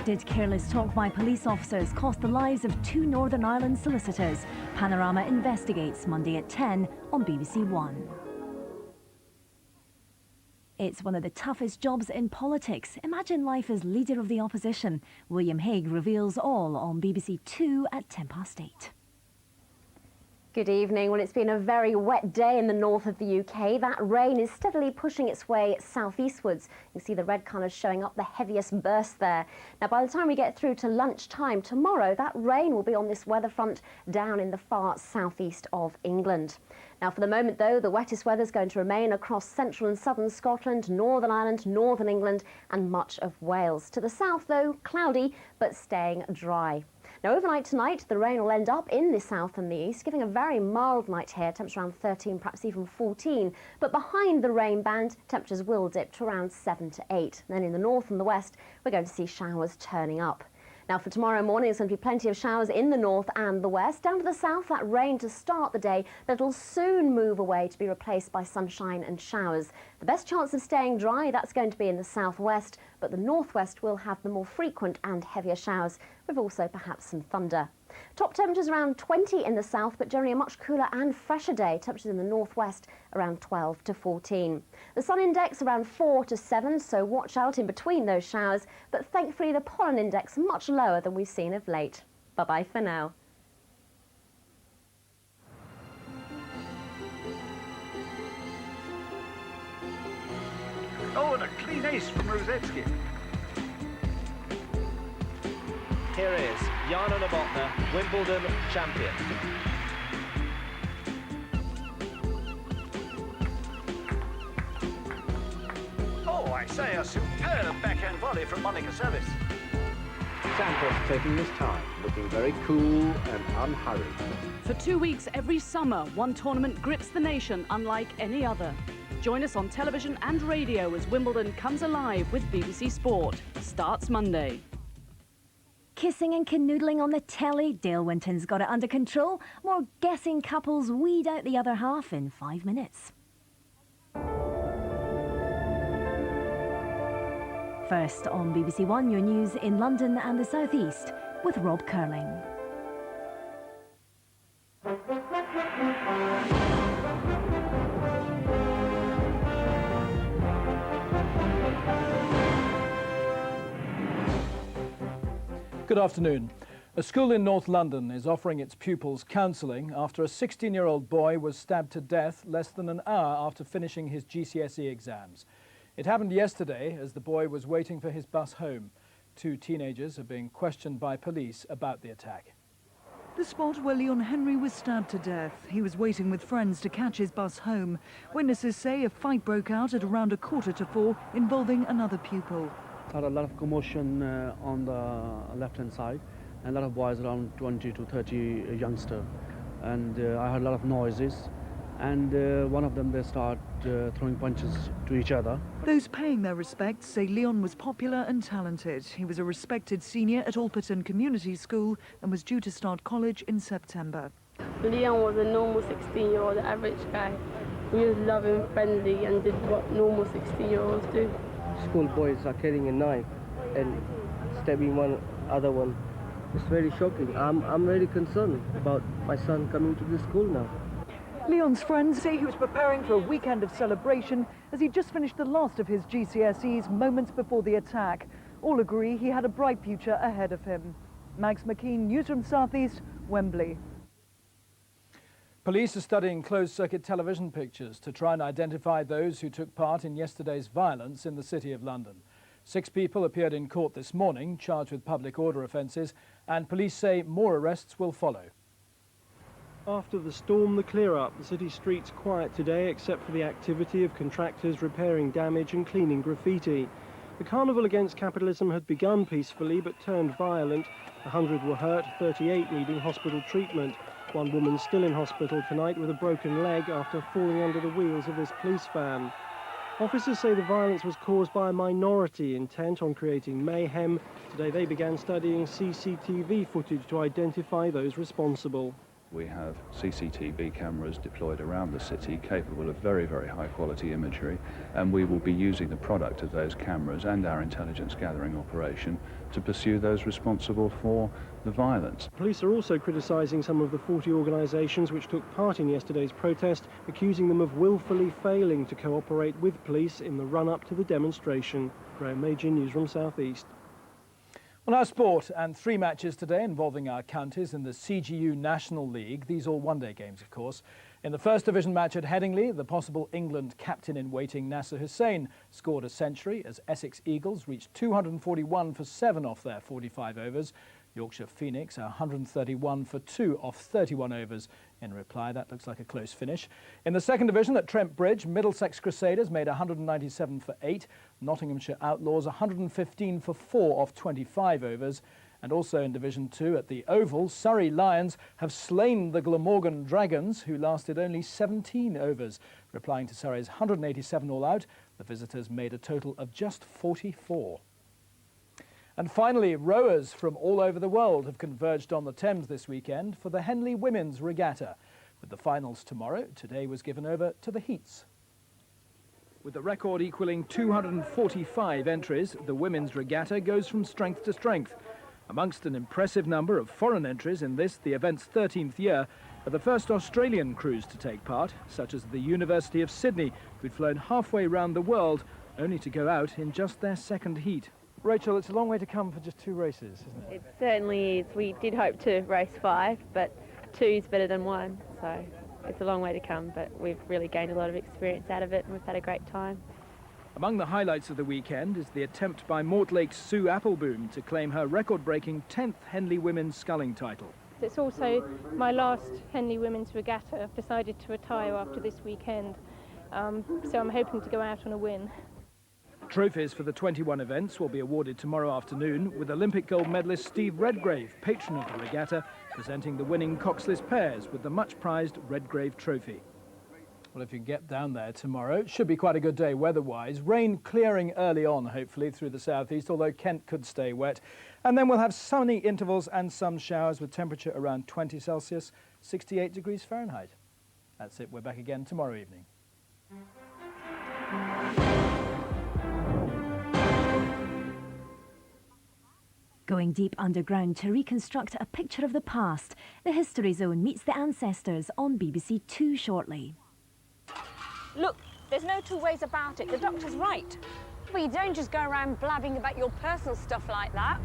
Did careless talk by police officers cost the lives of 2 Northern Ireland solicitors? Panorama investigates Monday at 10 on BBC1. It's one of the toughest jobs in politics. Imagine life as Leader of the Opposition. William Hague reveals all on BBC 2 at 8:10. Good evening. Well, it's been a very wet day in the north of the UK. That rain is steadily pushing its way southeastwards. You can see the red colours showing up the heaviest burst there. Now, by the time we get through to lunchtime tomorrow, that rain will be on this weather front down in the far southeast of England. Now, for the moment, though, the wettest weather is going to remain across central and southern Scotland, Northern Ireland, northern England and much of Wales. To the south, though, cloudy, but staying dry. Now, overnight tonight, the rain will end up in the south and the east, giving a very mild night here, temperature around 13, perhaps even 14. But behind the rain band, temperatures will dip to around 7 to 8. Then in the north and the west, we're going to see showers turning up. Now, for tomorrow morning, there's going to be plenty of showers in the north and the west. Down to the south, that rain to start the day, but it'll soon move away to be replaced by sunshine and showers. The best chance of staying dry, that's going to be in the southwest, but the northwest will have the more frequent and heavier showers, with also perhaps some thunder. Top temperatures around 20 in the south, but generally a much cooler and fresher day. Temperatures in the northwest around 12 to 14. The sun index around 4 to 7, so watch out in between those showers. But thankfully the pollen index much lower than we've seen of late. Bye-bye for now. Oh, and a clean ace from Rosetsky. Here is Jana Novotná, Wimbledon champion. Oh, I say, a superb backhand volley from Monica Seles. Sampras taking his time, looking very cool and unhurried. For 2 weeks every summer, one tournament grips the nation unlike any other. Join us on television and radio as Wimbledon comes alive with BBC Sport. Starts Monday. Kissing and canoodling on the telly. Dale Winton's got it under control. More guessing couples weed out the other half in 5 minutes. First on BBC1, your news in London and the South East with Rob Curling. Good afternoon. A school in North London is offering its pupils counselling after a 16-year-old boy was stabbed to death less than an hour after finishing his GCSE exams. It happened yesterday as the boy was waiting for his bus home. 2 teenagers are being questioned by police about the attack. The spot where Leon Henry was stabbed to death. He was waiting with friends to catch his bus home. Witnesses say a fight broke out at around 3:45 involving another pupil. Had a lot of commotion on the left-hand side, and a lot of boys, around 20 to 30 youngsters. And I heard a lot of noises, and one of them, they start throwing punches to each other. Those paying their respects say Leon was popular and talented. He was a respected senior at Alperton Community School and was due to start college in September. Leon was a normal 16-year-old average guy. He was loving, friendly, and did what normal 16-year-olds do. School boys are carrying a knife and stabbing one other one. It's very shocking. I'm very concerned about my son coming to the school now. Leon's friends say he was preparing for a weekend of celebration as he just finished the last of his GCSEs moments before the attack. All agree he had a bright future ahead of him. Max McKean, Newsroom South-East, Wembley. Police are studying closed-circuit television pictures to try and identify those who took part in yesterday's violence in the City of London. 6 people appeared in court this morning, charged with public order offences, and police say more arrests will follow. After the storm, the clear-up, the city streets quiet today except for the activity of contractors repairing damage and cleaning graffiti. The carnival against capitalism had begun peacefully but turned violent. 100 were hurt, 38 needing hospital treatment. One woman still in hospital tonight with a broken leg after falling under the wheels of this police van. Officers say the violence was caused by a minority intent on creating mayhem. Today they began studying CCTV footage to identify those responsible. We have CCTV cameras deployed around the city capable of very, very high quality imagery, and we will be using the product of those cameras and our intelligence gathering operation to pursue those responsible for the violence. Police are also criticising some of the 40 organisations which took part in yesterday's protest, accusing them of willfully failing to cooperate with police in the run-up to the demonstration. Graham Major, Newsroom South-East. Well, our sport, and 3 matches today involving our counties in the CGU National League. These all one-day games, of course. In the first division match at Headingley, the possible England captain-in-waiting Nasser Hussain scored a century as Essex Eagles reached 241 for 7 off their 45 overs. Yorkshire Phoenix 131 for 2 off 31 overs. In reply, that looks like a close finish. In the second division at Trent Bridge, Middlesex Crusaders made 197 for 8. Nottinghamshire Outlaws 115 for 4 off 25 overs. And also in Division 2 at the Oval, Surrey Lions have slain the Glamorgan Dragons, who lasted only 17 overs. Replying to Surrey's 187 all out, the visitors made a total of just 44. And finally, rowers from all over the world have converged on the Thames this weekend for the Henley Women's Regatta. With the finals tomorrow, today was given over to the heats. With the record equalling 245 entries, the Women's Regatta goes from strength to strength. Amongst an impressive number of foreign entries in this, the event's 13th year, are the first Australian crews to take part, such as the University of Sydney, who'd flown halfway round the world, only to go out in just their second heat. Rachel, it's a long way to come for just 2 races, isn't it? It certainly is. We did hope to race 5, but 2 is better than 1, so it's a long way to come, but we've really gained a lot of experience out of it and we've had a great time. Among the highlights of the weekend is the attempt by Mortlake's Sue Appleboom to claim her record-breaking 10th Henley Women's Sculling title. It's also my last Henley Women's Regatta. I've decided to retire after this weekend, so I'm hoping to go out on a win. Trophies for the 21 events will be awarded tomorrow afternoon, with Olympic gold medalist Steve Redgrave, patron of the regatta, presenting the winning coxless pairs with the much-prized Redgrave Trophy. Well, if you get down there tomorrow, it should be quite a good day weather-wise. Rain clearing early on, hopefully, through the southeast, although Kent could stay wet. And then we'll have sunny intervals and some showers with temperature around 20 Celsius, 68 degrees Fahrenheit. That's it. We're back again tomorrow evening. Going deep underground to reconstruct a picture of the past, the History Zone meets the ancestors on BBC2 shortly. Look, there's no 2 ways about it. The doctor's right. Well, you don't just go around blabbing about your personal stuff like that.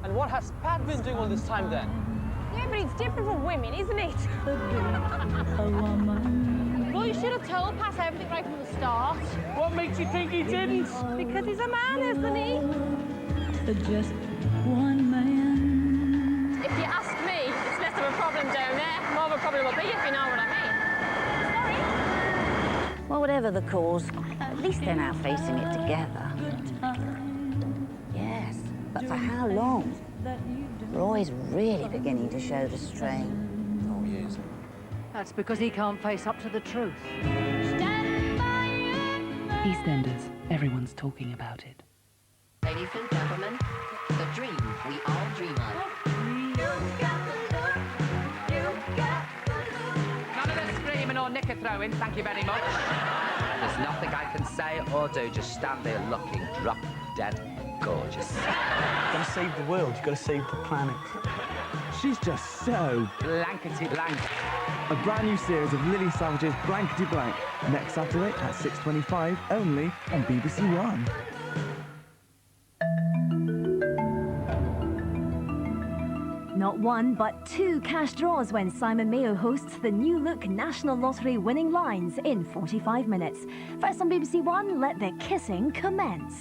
And what has Pat been doing all this time then? Yeah, but it's different from women, isn't it? Well, you should have told Pat everything right from the start. What makes you think he didn't? Because he's a man, isn't he? Just one man. If you ask me, it's less of a problem down there. More of a problem will be, if you know what I mean. Well, whatever the cause, at least they're now facing it together. Yes, but for how long? Roy's really beginning to show the strain. Oh, he is. That's because he can't face up to the truth. EastEnders. Everyone's talking about it. Ladies and gentlemen, the dream we all dream of. None of this screaming or knicker throwing, thank you very much. There's nothing I can say or do, just stand there looking drop dead gorgeous. You've got to save the world, you've got to save the planet. She's just so... Blankety blank. A brand new series of Lily Savage's Blankety Blank, next Saturday at 6:25, only on BBC1. Not 1, but 2 cash draws when Simon Mayo hosts the new look National Lottery winning lines in 45 minutes. First on BBC1, let the kissing commence.